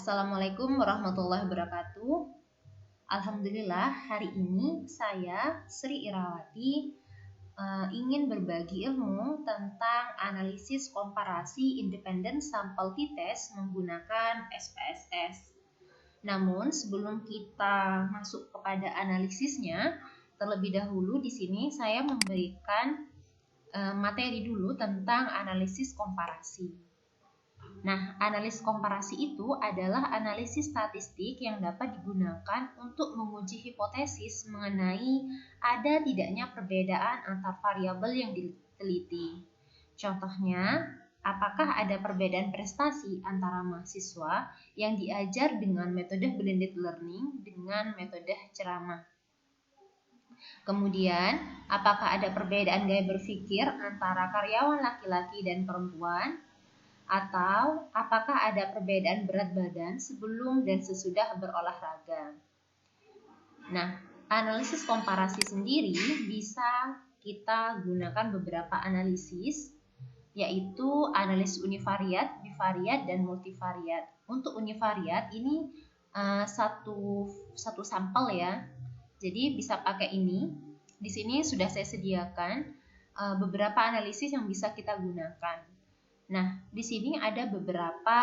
Assalamualaikum warahmatullahi wabarakatuh. Alhamdulillah, hari ini saya Sri Irawati ingin berbagi ilmu tentang analisis komparasi independen sampel t-test menggunakan SPSS. Namun sebelum kita masuk kepada analisisnya, terlebih dahulu di sini saya memberikan materi dulu tentang analisis komparasi. Nah, analisis komparasi itu adalah analisis statistik yang dapat digunakan untuk menguji hipotesis mengenai ada tidaknya perbedaan antar variabel yang diteliti. Contohnya, apakah ada perbedaan prestasi antara mahasiswa yang diajar dengan metode blended learning dengan metode ceramah. Kemudian, apakah ada perbedaan gaya berpikir antara karyawan laki-laki dan perempuan? Atau apakah ada perbedaan berat badan sebelum dan sesudah berolahraga? Nah, analisis komparasi sendiri bisa kita gunakan beberapa analisis, yaitu analisis univariat, bivariat, dan multivariat. Untuk univariat ini satu sampel ya, jadi bisa pakai ini. Di sini sudah saya sediakan beberapa analisis yang bisa kita gunakan. Nah, di sini ada beberapa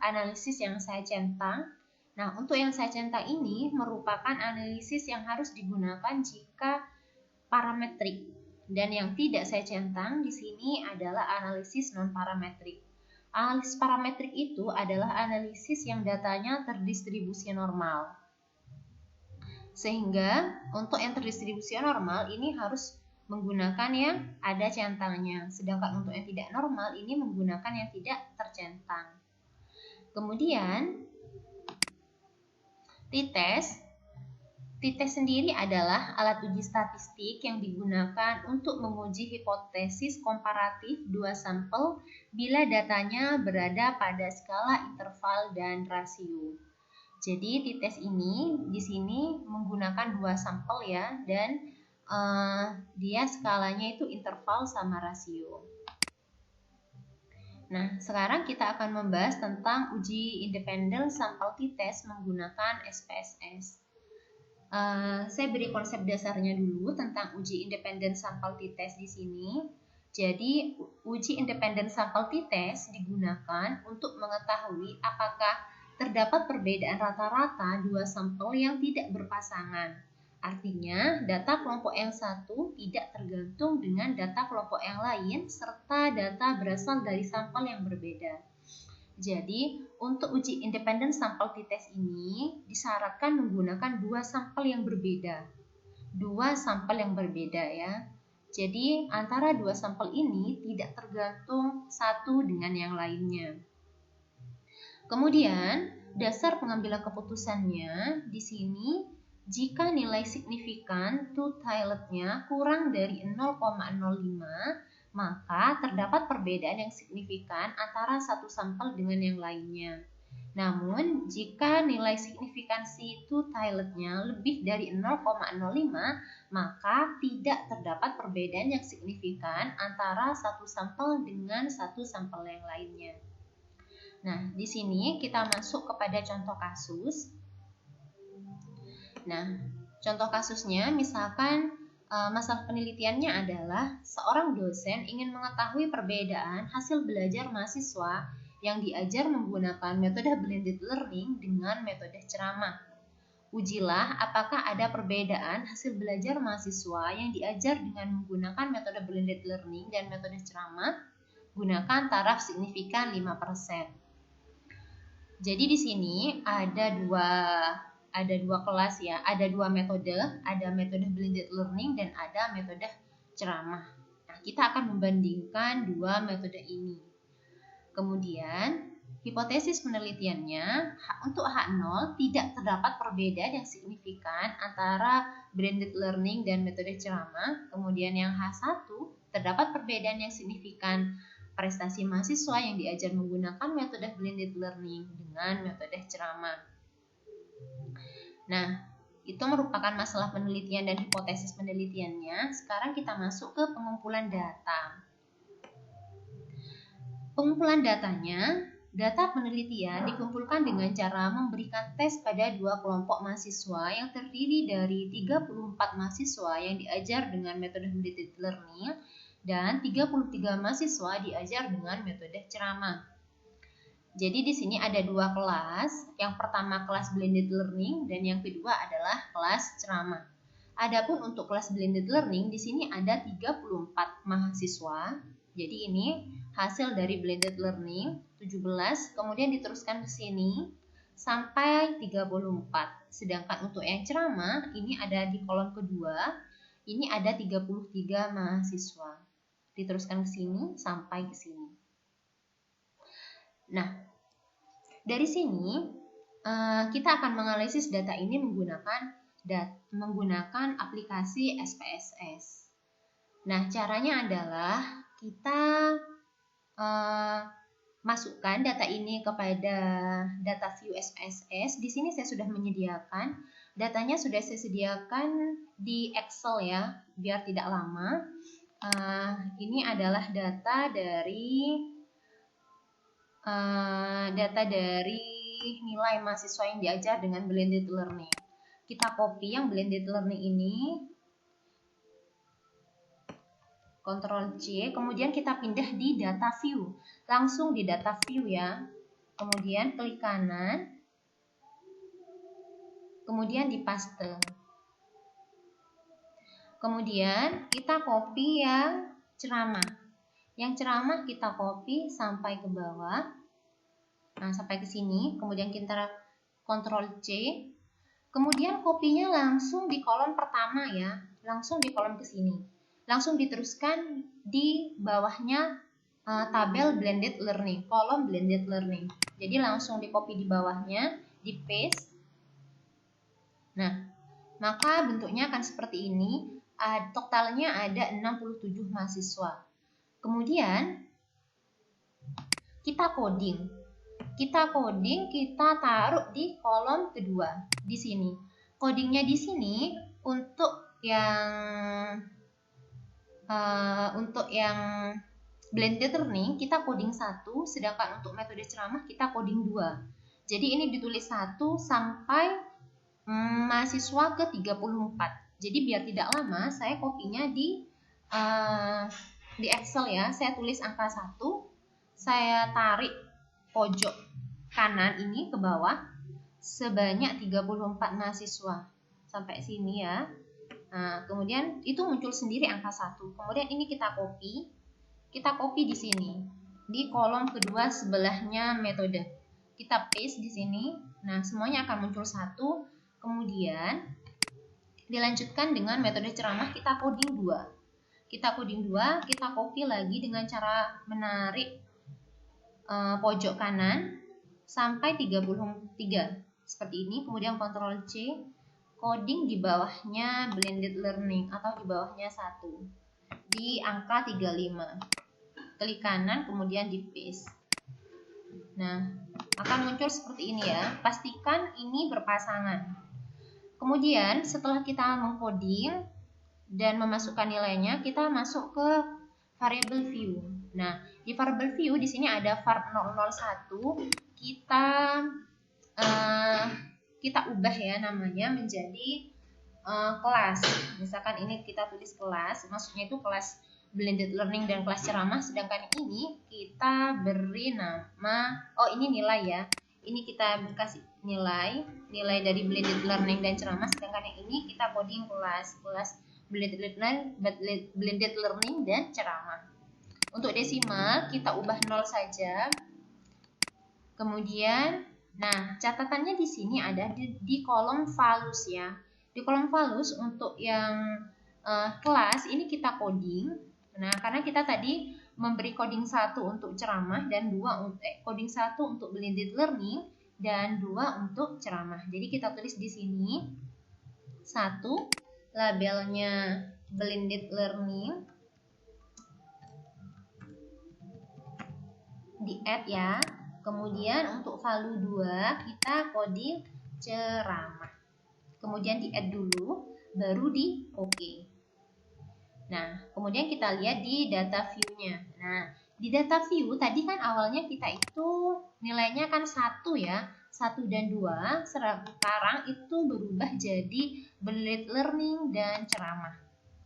analisis yang saya centang. Nah, untuk yang saya centang ini merupakan analisis yang harus digunakan jika parametrik. Dan yang tidak saya centang di sini adalah analisis non-parametrik. Analisis parametrik itu adalah analisis yang datanya terdistribusi normal. Sehingga untuk yang terdistribusi normal ini harus menggunakan yang ada centangnya, sedangkan untuk yang tidak normal ini menggunakan yang tidak tercentang. Kemudian t-test sendiri adalah alat uji statistik yang digunakan untuk menguji hipotesis komparatif dua sampel bila datanya berada pada skala interval dan rasio. Jadi t-test ini di sini menggunakan dua sampel ya, dan dia skalanya itu interval sama rasio. Nah, sekarang kita akan membahas tentang uji independen sampel t-test menggunakan SPSS. Saya beri konsep dasarnya dulu tentang uji independen sampel t-test di sini. Jadi, uji independen sampel t-test digunakan untuk mengetahui apakah terdapat perbedaan rata-rata dua sampel yang tidak berpasangan. Artinya, data kelompok yang satu tidak tergantung dengan data kelompok yang lain, serta data berasal dari sampel yang berbeda. Jadi, untuk uji independen sampel t-test ini disyaratkan menggunakan dua sampel yang berbeda. Dua sampel yang berbeda ya. Jadi, antara dua sampel ini tidak tergantung satu dengan yang lainnya. Kemudian, dasar pengambilan keputusannya di sini jika nilai signifikan two-tilednya kurang dari 0,05, maka terdapat perbedaan yang signifikan antara satu sampel dengan yang lainnya. Namun, jika nilai signifikansi two-tilednya lebih dari 0,05, maka tidak terdapat perbedaan yang signifikan antara satu sampel dengan satu sampel yang lainnya. Nah, di sini kita masuk kepada contoh kasus. Nah, contoh kasusnya misalkan masalah penelitiannya adalah seorang dosen ingin mengetahui perbedaan hasil belajar mahasiswa yang diajar menggunakan metode blended learning dengan metode ceramah. Ujilah apakah ada perbedaan hasil belajar mahasiswa yang diajar dengan menggunakan metode blended learning dan metode ceramah. Gunakan taraf signifikan 5%. Jadi di sini ada dua kelas ya, ada dua metode, ada metode blended learning dan ada metode ceramah. Nah, kita akan membandingkan dua metode ini. Kemudian, hipotesis penelitiannya untuk H0 tidak terdapat perbedaan yang signifikan antara blended learning dan metode ceramah. Kemudian yang H1 terdapat perbedaan yang signifikan prestasi mahasiswa yang diajar menggunakan metode blended learning dengan metode ceramah. Nah, itu merupakan masalah penelitian dan hipotesis penelitiannya. Sekarang kita masuk ke pengumpulan data. Pengumpulan datanya Data penelitian dikumpulkan dengan cara memberikan tes pada dua kelompok mahasiswa yang terdiri dari 34 mahasiswa yang diajar dengan metode blended learning dan 33 mahasiswa diajar dengan metode ceramah. Jadi di sini ada dua kelas, yang pertama kelas blended learning dan yang kedua adalah kelas ceramah. Adapun untuk kelas blended learning di sini ada 34 mahasiswa. Jadi ini hasil dari blended learning 17, kemudian diteruskan ke sini sampai 34. Sedangkan untuk yang ceramah ini ada di kolom kedua, ini ada 33 mahasiswa. Diteruskan ke sini sampai ke sini. Nah, dari sini kita akan menganalisis data ini menggunakan aplikasi SPSS. Nah, caranya adalah kita masukkan data ini kepada data view SPSS. Di sini saya sudah menyediakan datanya, sudah saya sediakan di Excel ya, biar tidak lama. Ini adalah data dari nilai mahasiswa yang diajar dengan blended learning. Kita copy yang blended learning ini, Ctrl C, kemudian kita pindah di data view, langsung di data view ya. Kemudian klik kanan, kemudian di paste. Kemudian kita copy yang ceramah. Yang ceramah kita copy sampai ke bawah. Nah, sampai ke sini, kemudian kita Ctrl C. Kemudian kopinya langsung di kolom pertama ya, langsung di kolom ke sini. Langsung diteruskan di bawahnya tabel blended learning, kolom blended learning. Jadi langsung di copy di bawahnya, di paste. Nah, maka bentuknya akan seperti ini. Totalnya ada 67 mahasiswa. Kemudian kita coding. Kita taruh di kolom kedua di sini. Codingnya di sini untuk yang blended learning kita coding 1, sedangkan untuk metode ceramah kita coding 2. Jadi ini ditulis 1 sampai mahasiswa ke 34. Jadi biar tidak lama, saya kopinya di Excel ya. Saya tulis angka 1, saya tarik pojok kanan ini ke bawah sebanyak 34 mahasiswa sampai sini ya. Nah, kemudian itu muncul sendiri angka 1. Kemudian ini kita copy di sini di kolom kedua sebelahnya metode. Kita paste di sini. Nah, semuanya akan muncul 1. Kemudian dilanjutkan dengan metode ceramah, kita coding 2. Kita copy lagi dengan cara menarik pojok kanan sampai 33 seperti ini. Kemudian Ctrl C, coding di bawahnya blended learning atau di bawahnya 1 di angka 35. Klik kanan kemudian di paste. Nah, akan muncul seperti ini ya. Pastikan ini berpasangan. Kemudian setelah kita mengcoding dan memasukkan nilainya, kita masuk ke variable view. Nah, di variable view di sini ada var 001. Kita ubah ya namanya menjadi kelas. Misalkan ini kita tulis kelas, maksudnya itu kelas blended learning dan kelas ceramah. Sedangkan ini kita beri nama, ini nilai ya. Ini kita kasih nilai dari blended learning dan ceramah. Sedangkan yang ini kita coding kelas blended learning dan ceramah. Untuk desimal kita ubah 0 saja. Kemudian, nah catatannya di sini ada di kolom values ya. Di kolom values untuk yang kelas ini kita coding. Nah, karena kita tadi memberi coding 1 untuk ceramah dan coding 1 untuk blended learning dan 2 untuk ceramah. Jadi kita tulis di sini 1 labelnya blended learning, di add ya. Kemudian untuk value 2 kita coding ceramah. Kemudian di add dulu, baru di OK. Nah, kemudian kita lihat di data view-nya. Nah, Di data view tadi kan awalnya kita itu nilainya kan 1 ya, 1 dan 2, sekarang itu berubah jadi blended learning dan ceramah.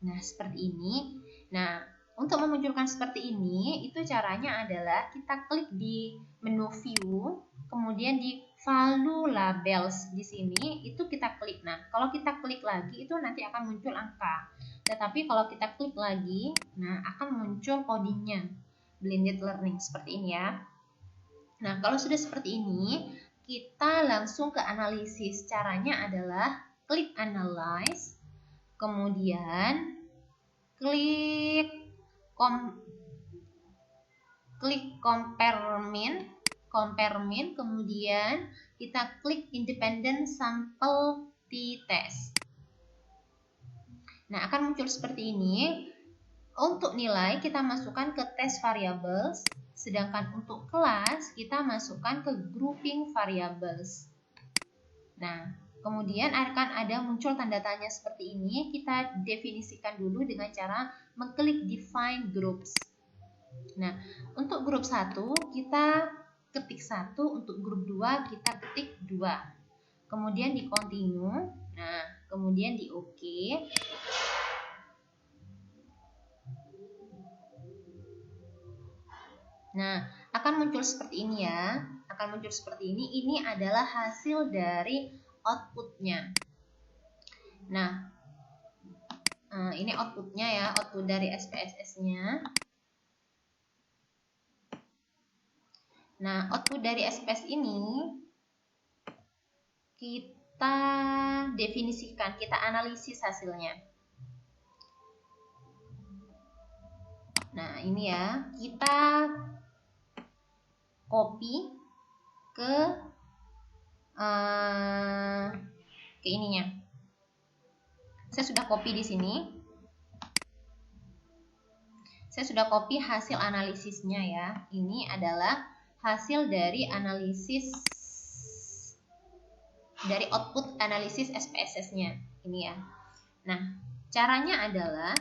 Nah, seperti ini. Nah, untuk memunculkan seperti ini, itu caranya adalah kita klik di menu view, kemudian di value labels di sini itu kita klik. Nah, kalau kita klik lagi itu nanti akan muncul angka. Tetapi kalau kita klik lagi, nah akan muncul codingnya blended learning seperti ini ya. Nah, kalau sudah seperti ini, kita langsung ke analisis. Caranya adalah klik analyze, kemudian klik compare mean, kemudian kita klik independent sample t-test. Nah, akan muncul seperti ini. Untuk nilai kita masukkan ke test variables, sedangkan untuk kelas kita masukkan ke grouping variables. Nah, kemudian akan ada muncul tanda tanya seperti ini. Kita definisikan dulu dengan cara mengklik define groups. Nah, untuk grup 1 kita ketik 1, untuk grup 2 kita ketik 2. Kemudian di continue, nah, kemudian di OK. Nah, akan muncul seperti ini ya. Akan muncul seperti ini. Ini adalah hasil dari outputnya. Nah, ini outputnya ya, output dari SPSS-nya. Nah, output dari SPS ini kita definisikan, kita analisis hasilnya. Nah, ini ya, kita copy ke ininya. Saya sudah copy di sini. Saya sudah copy hasil analisisnya ya. Ini adalah hasil dari analisis dari output analisis SPSS-nya. Ini ya. Nah, caranya adalah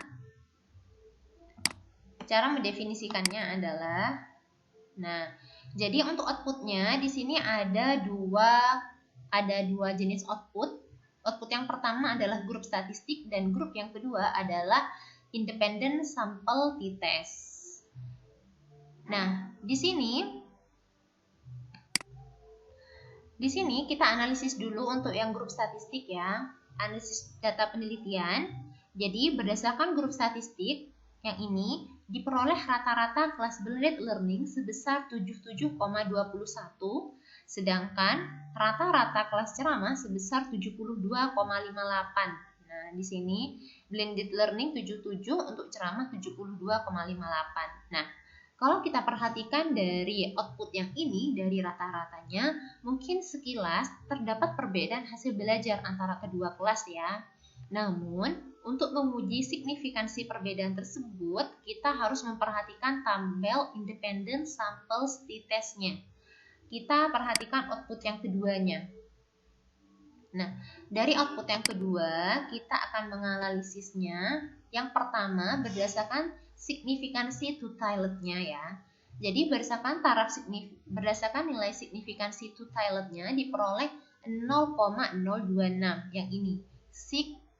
cara mendefinisikannya adalah, nah, jadi untuk outputnya di sini ada dua jenis output. Output yang pertama adalah grup statistik dan grup yang kedua adalah independent sample t-test. Nah, di sini kita analisis dulu untuk yang grup statistik ya, analisis data penelitian. Jadi berdasarkan grup statistik yang ini diperoleh rata-rata kelas blended learning sebesar 77,21, sedangkan rata-rata kelas ceramah sebesar 72,58. Nah, di sini blended learning 77, untuk ceramah 72,58. Nah, kalau kita perhatikan dari output yang ini, dari rata-ratanya, mungkin sekilas terdapat perbedaan hasil belajar antara kedua kelas ya. Namun, untuk menguji signifikansi perbedaan tersebut, kita harus memperhatikan tabel independent samples t-test-nya. Kita perhatikan output yang keduanya. Nah, dari output yang kedua, kita akan menganalisisnya. Yang pertama, berdasarkan signifikansi two-tilednya ya. Jadi, berdasarkan nilai signifikansi two-tilednya diperoleh 0,026 yang ini.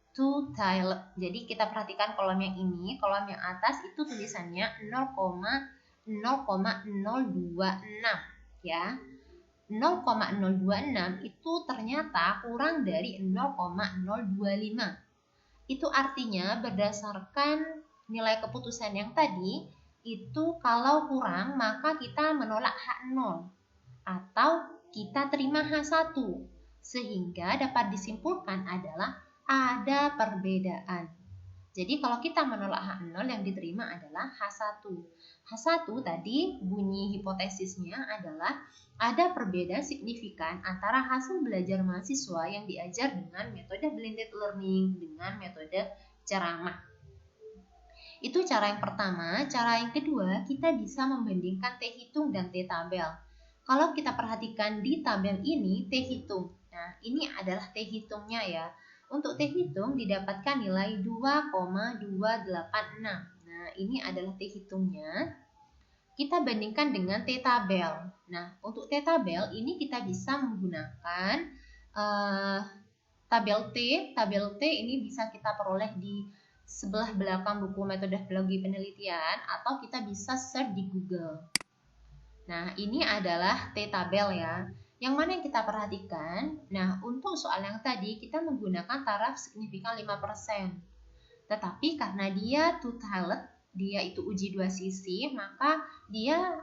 Two-tiled. Jadi kita perhatikan kolom yang ini, kolom yang atas itu tulisannya 0,026 ya. 0,026 itu ternyata kurang dari 0,025. Itu artinya berdasarkan nilai keputusan yang tadi, itu kalau kurang maka kita menolak H0 atau kita terima H1. Sehingga dapat disimpulkan adalah ada perbedaan. Jadi kalau kita menolak H0 yang diterima adalah H1. H1 tadi bunyi hipotesisnya adalah ada perbedaan signifikan antara hasil belajar mahasiswa yang diajar dengan metode blended learning dengan metode ceramah. Itu cara yang pertama. Cara yang kedua, kita bisa membandingkan T-hitung dan T-tabel. Kalau kita perhatikan di tabel ini T-hitung. Nah, ini adalah T-hitungnya ya. Untuk T-hitung didapatkan nilai 2,286. Nah, ini adalah T-hitungnya. kita bandingkan dengan T-tabel. Nah, untuk T-tabel ini kita bisa menggunakan tabel T. Tabel T ini bisa kita peroleh di sebelah belakang buku metodologi penelitian atau kita bisa search di Google. Nah, ini adalah T-tabel ya. Yang mana yang kita perhatikan? Nah, untuk soal yang tadi kita menggunakan taraf signifikan 5%. Tetapi karena dia two-tiled, dia itu uji dua sisi, maka dia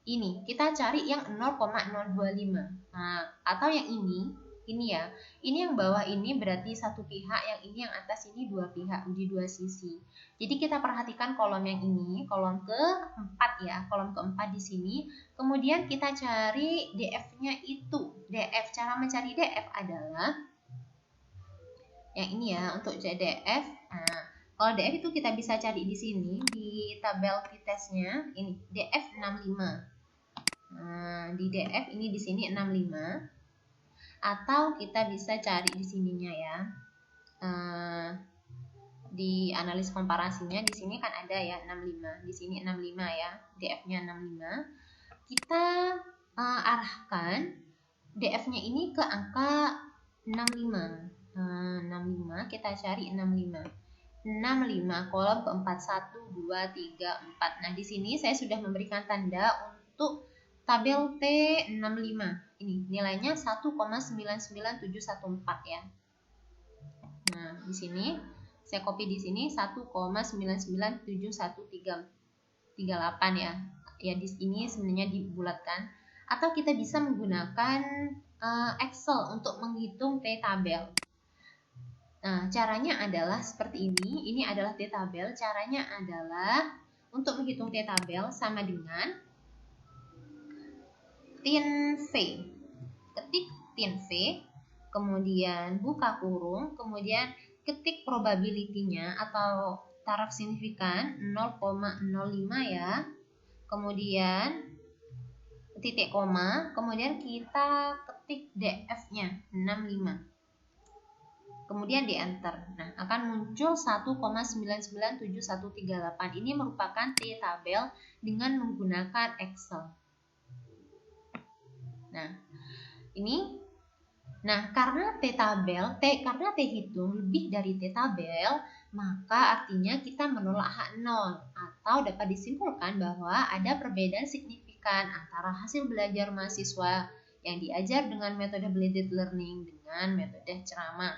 ini kita cari yang 0,025. Nah, atau yang ini ya. Ini yang bawah ini berarti satu pihak, yang ini yang atas ini dua pihak, uji dua sisi. Jadi kita perhatikan kolom yang ini, kolom keempat ya, kolom keempat di sini. Kemudian kita cari DF-nya itu. DF, cara mencari DF adalah yang ini ya, untuk DF. Nah, kalau DF itu kita bisa cari di sini di tabel t-testnya, ini DF 65. Nah, di DF ini di sini 65. Atau kita bisa cari di sininya ya, di analis komparasinya di sini kan ada ya 65, di sini 65 ya, DF-nya 65. Kita arahkan DF-nya ini ke angka 65. 65 kita cari 65 kolom keempat 1 2 3 4. Nah, di sini saya sudah memberikan tanda untuk tabel T65. Ini nilainya 1,99714 ya. Nah, di sini saya copy di sini 1,9971338 ya. Ya, di sini sebenarnya dibulatkan, atau kita bisa menggunakan Excel untuk menghitung T-tabel. Nah, caranya adalah seperti ini. Ini adalah T-tabel. Caranya adalah untuk menghitung T-tabel sama dengan tin V. Ketik tin V, kemudian buka kurung, kemudian ketik probability-nya atau taraf signifikan 0,05 ya. Kemudian titik koma, kemudian kita ketik DF-nya 65. Kemudian di enter. Nah, akan muncul 1,9971338. Ini merupakan T-tabel dengan menggunakan Excel. Nah, ini karena T-tabel, karena T hitung lebih dari T-tabel, maka artinya kita menolak H0, atau dapat disimpulkan bahwa ada perbedaan signifikan antara hasil belajar mahasiswa yang diajar dengan metode blended learning dengan metode ceramah.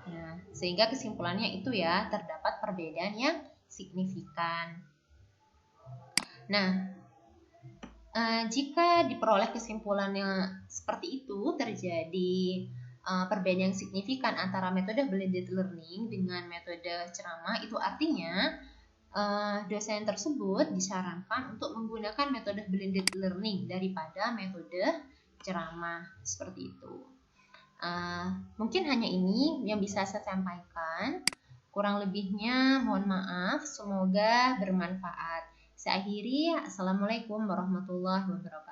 Nah, sehingga kesimpulannya itu ya, terdapat perbedaan yang signifikan. Nah, jika diperoleh kesimpulannya seperti itu, terjadi perbedaan yang signifikan antara metode blended learning dengan metode ceramah, itu artinya dosen tersebut disarankan untuk menggunakan metode blended learning daripada metode ceramah, seperti itu. Mungkin hanya ini yang bisa saya sampaikan. Kurang lebihnya mohon maaf, semoga bermanfaat. Saya akhiri, assalamualaikum warahmatullahi wabarakatuh.